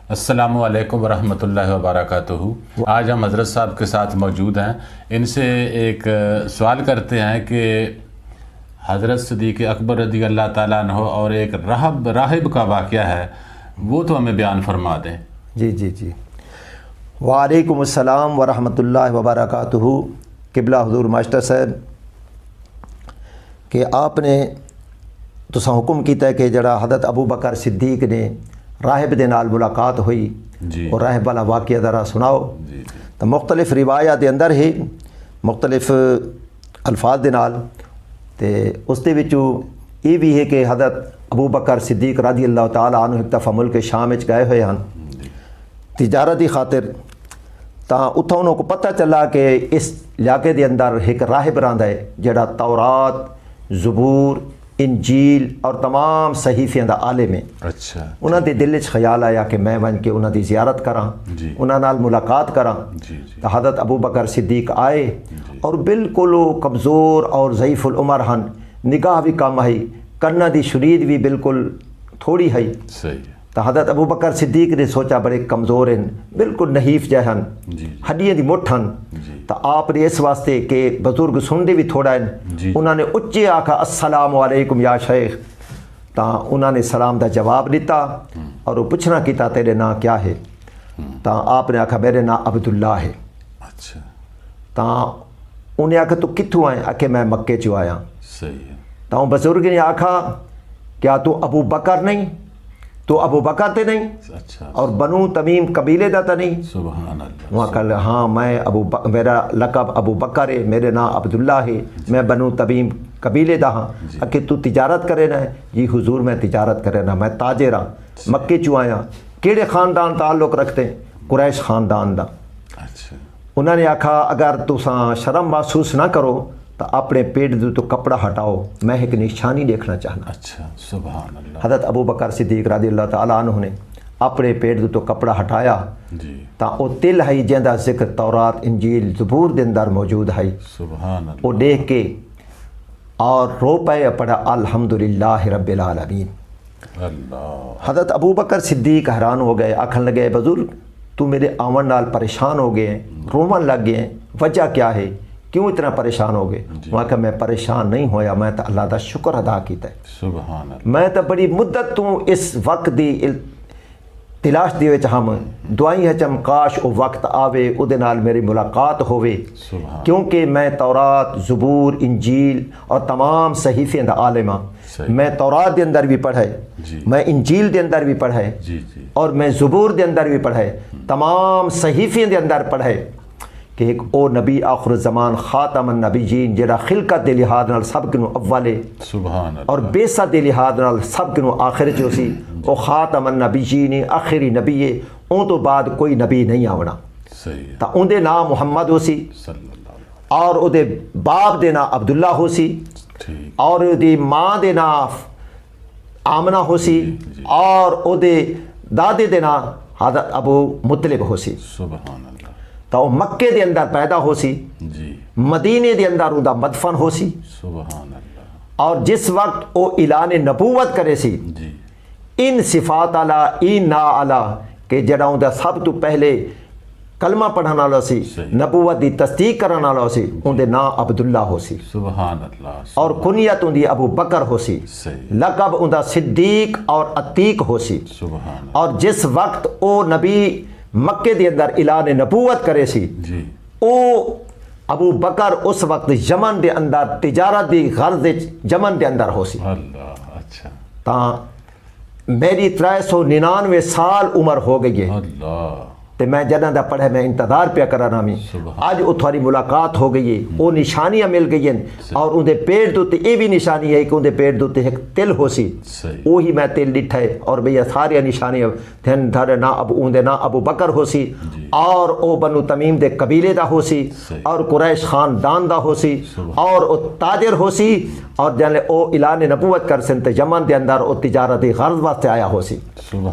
अस्सलामु अलैकुम वरहमतुल्लाहि वबरकातुहू। आज हम हज़रत साहब के साथ मौजूद हैं। इनसे एक सवाल करते हैं कि हज़रत सिद्दीक़ अकबर रज़ी अल्लाह ताला अन्हु और एक राहिब का वाक़या है, वो तो हमें बयान फरमा दें। जी जी जी। वालेकुम अस्सलाम वरहमतुल्लाहि वबरकातुहू। किबला हुज़ूर मास्टर साहब कि आपने तुसा हुक्म किया कि जड़ा हज़रत अबू बकर सिद्दीक ने राहिब दे नाल मुलाकात हुई और राहिब वाला वाक़या ज़रा सुनाओ। तो मुख्तलिफ रिवायात के अंदर ही मुख्तलिफ अल्फाज दे नाल ते उस दे विचों ये भी है कि हज़रत अबू बकर सिद्दीक रज़ी अल्लाह तआला अन्हु एक दफ़ा मुल्क शाम में गए हुए हैं तिजारत की खातिर। तो उत्थों उन्होंने पता चला कि इस इलाके के अंदर एक राहिब रहिंदा है जिहड़ा तौरात, ज़बूर, इंजील और तमाम सहीफियां दा आलिम है। अच्छा। उन्होंने दिल च ख्याल आया कि मैं वन के उन्होंने ज़ियारत करा, उन्होंने नाल मुलाकात करा। तो हज़रत अबू बकर सिद्दीक आए और बिल्कुल कमज़ोर और ज़ईफ़ुल उमर हन, निगाह भी कम है, कन्ना दी शुरीद भी बिल्कुल थोड़ी है। सही। तो हज़रत अबू बकर सिद्दीक ने सोचा बड़े कमज़ोर हैं, बिल्कुल नहीफ जहन, हड्डियाँ दी मुठ हन। तो आपने इस वास्ते कि बुजुर्ग सुनते भी थोड़ा हैं, उन्होंने उच्चे आखा अस्सलामु अलैकुम या शेख। तो उन्होंने सलाम का जवाब दिता और वो पूछना किया तेरे नाम क्या है। तो आपने आखा मेरे नाम अब्दुल्ला है। अच्छा। तो उन्हें आखा तू कित्थों आए? आखे मैं मक्के चो आया। सही है। तो बुजुर्ग ने आखा क्या तू अबू बकर नहीं? तो अबू बकर ते नहीं? अच्छा। और बनु तमीम कबीले दा तो नहीं? सुभान अल्लाह। वहाँ कल हाँ मैं मेरा लकब अबू बकर है, मेरे नाम अब्दुल्ला है, मैं बनु तमीम कबीले दा हाँ। कि तू तिजारत करे ना? जी हुजूर मैं तिजारत करे ना, मैं ताजिर हाँ, मक्के चो आया। केड़े ख़ानदान ताल्लुक़ रखते हैं? कुरैश ख़ानदान दा। अच्छा। उन्होंने उन्होंने आखा अगर तुसा शर्म महसूस ना करो तो अपने पेट दो तो कपड़ा हटाओ, मैं एक निशानी देखना चाहना। अच्छा। सुभान अल्लाह। हज़रत अबू बकर सिद्दीक रज़ी अल्लाह तआला अन्हु ने अपने पेट दो तो कपड़ा हटाया तो वो तिल है जिंदा जिक्र तौरात, इंजील, ज़बूर के अंदर मौजूद है। सुभान अल्लाह। वो देख के और रो पे पड़ा अल्हम्दुलिल्लाह रब्बिल आलमीन। अल्लाह। हज़रत अबू बकर सिद्दीक हैरान हो गए, आखन लगे बुजुर्ग तू मेरे आवन नाल परेशान हो गए, रोवन लग गए, वजह क्या है, क्यों इतना परेशान हो गए? वहाँ का मैं परेशान नहीं होया, मैं तो अल्लाह का शुक्र अदा किया। सुभान अल्लाह। मैं तो बड़ी मुद्दत तू इस वक्त दी तलाश दे विच हम दुआई है चम काश वो वक्त आवे उहदे नाल मेरी मुलाकात होवे, क्योंकि मैं तौरात, ज़बूर, इंजील और तमाम सहीफियां दा आलिम हाँ। मैं तौरात के अंदर भी पढ़े, मैं इंजील के अंदर भी पढ़े और मैं ज़बूर के अंदर भी पढ़े, तमाम सहीफियां के अंदर पढ़े कि एक ओ नबी आखिर ज़मान ख़ातमन नबीयीन जिहड़ा खिलकत के लिहाज नाल सब किनों अव्वल है और बेसत के लिहाज नाल सब किनों आखिर च सी। ओ ख़ातमन नबीयीन आखिरी नबी है, उन तो बाद कोई नबी नहीं आवना। तो उनके नाम मुहम्मद हो सी और उहदे बाप दे नाम अब्दुल्ला हो सी और उहदी माँ दे नाम आमना हो सी और उहदे दादे दे नाम हज़रत अबू मुत्तलिब हो सी। तो वो मक्के के अंदर पैदा हो सी, मदीने के अंदर उनका मदफन हो सी। सुभान अल्लाह। और जिस वक्त वो ऐलान नबूवत करे सी इन सिफात आला इन ना आला के जड़ा उनका सब तो पहले कलमा पढ़ने वाला सी, नबूवत की तस्दीक करने वाला सी, उनके नाम अब्दुल्ला हो सी। सुभान अल्लाह। और कुनियत उनकी अबू बकर हो सी, लकब उनका सिद्दीक और अतीक हो सी। सुभान। और जिस वक्त वो नबी मक्के के अंदर ऐलान नबूवत करे सी ओ अबू बकर उस वक्त यमन के अंदर तिजारत की गर्ज यमन के अंदर हो सी। अल्लाह। अच्छा। तो मेरी 399 साल उम्र हो गई है। अल्लाह। तो मैं जदा दा पढ़े मैं इंतजार पे कराना मी अज वो थोड़ी मुलाकात हो गई है, वो निशानियां मिल गई हैं और उनके पेट के उत्ते ये भी निशानी है कि उनके पेट के उत्ते एक तिल हो सी, वो ही मैं तिल डिठा है और भैया सारिया निशानियां थे थारे ना अब उनके ना अबू बकर हो सी और वो बनु तमीम दे कबीले दा हो सी और कुरैश खानदान दा हो सी और वो ताजिर हो सी और जल्ले वो ऐलान नबूवत कर सन तो यमन के अंदर वो तिजारती गर्ज वास्ते आया हो सी।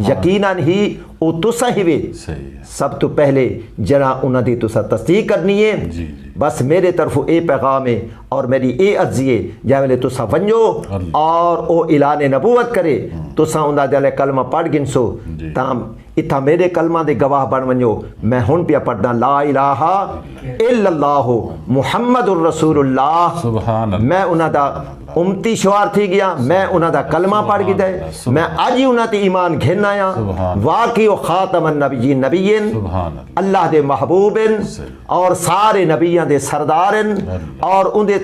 यकीनन ही ਉਹ तुसा ही वे सही है सब तो पहले जरा उन्होंने तुसा तस्दीक करनी है। जी जी बस मेरे तरफों ये पैगाम है और मेरी ये अर्जी है जै वेले तुसा वंजो और वो ऐलान नबूवत करे तुसा उन्दा जले कलमा पढ़ गिनसो जी। तां इत्था मेरे कलमा दे गवाह बन वंजो। मैं हुण पिया पढ़दा ला इलाहा इल्लल्लाहु मुहम्मदुर रसूलुल्लाह। सुभान अल्लाह मैं उन्हां दा उम्मती शुमार थी गया, मैं उन्हां दा कलमा पढ़ गया, मैं अज ही उन्हां ते ईमान घेन आया। वाकई वो खातमन नबीयीन नबीयन सुभान अल्लाह अल्लाह दे महबूबिन और सारे नबियां दे सरदारन और उनदे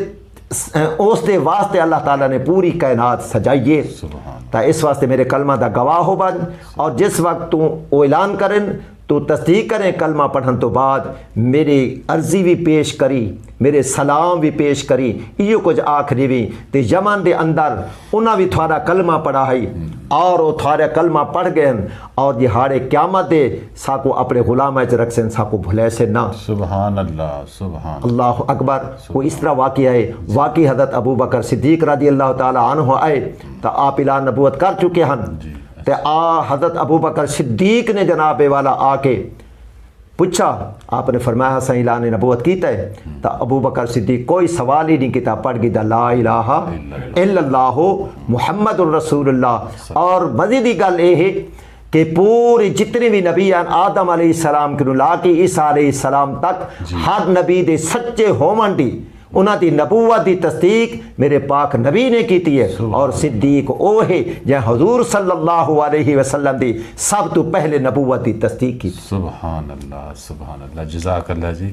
उस दे वास्ते अल्लाह ताला ने पूरी कायनात सजाइए। सुभान तो इस वास्ते मेरे कलमा दा गवाह हो बन और जिस वक्त तू वो ऐलान करें तो तस्दीक करें कलमा पढ़न तो बाद मेरी अर्जी भी पेश करी, मेरे सलाम भी पेश करी, इो कुछ आखरी भी तो यमन दे अंदर उन्हें भी थारा कलमा पढ़ा है और वो थारे कलमा पढ़ गए और दिहाड़े क्यामत दे साको अपने गुलाम च रख से साको भुले से ना। सुभान अल्लाह सुभान अल्लाह अकबर। वो इस तरह वाक़या है वाकई हज़रत अबू बकर सिद्दीक रज़ी अल्लाह ताला अन्हु आए तो आप ऐलान नबूवत कर चुके हैं तो हज़रत अबू बकर सिद्दीक ने जनाबे वाला आके पूछा, आपने फरमाया हसन ऐलान नबूवत कीता है तो अबू बकर सिद्दीक कोई सवाल ही नहीं किया, पढ़ गया ला इलाहा इल्लल्लाहु मुहम्मदुर रसूलुल्लाह। और मज़ीदी गल ये है कि पूरे जितने भी नबी हैं आदम अलैहिस्सलाम के ला के ईसा अलैहिस्सलाम तक हर नबी दे सच्चे होवन दी उन्हां दी नबूवत दी तस्दीक मेरे पाक नबी ने की है और सिद्दीक ओ है जै हजूर सल्लल्लाहु अलैहि वसल्लम दी सब तो पहले नबूवत दी तस्दीक की। सुभान अल्लाह जज़ाकल्लाह जी।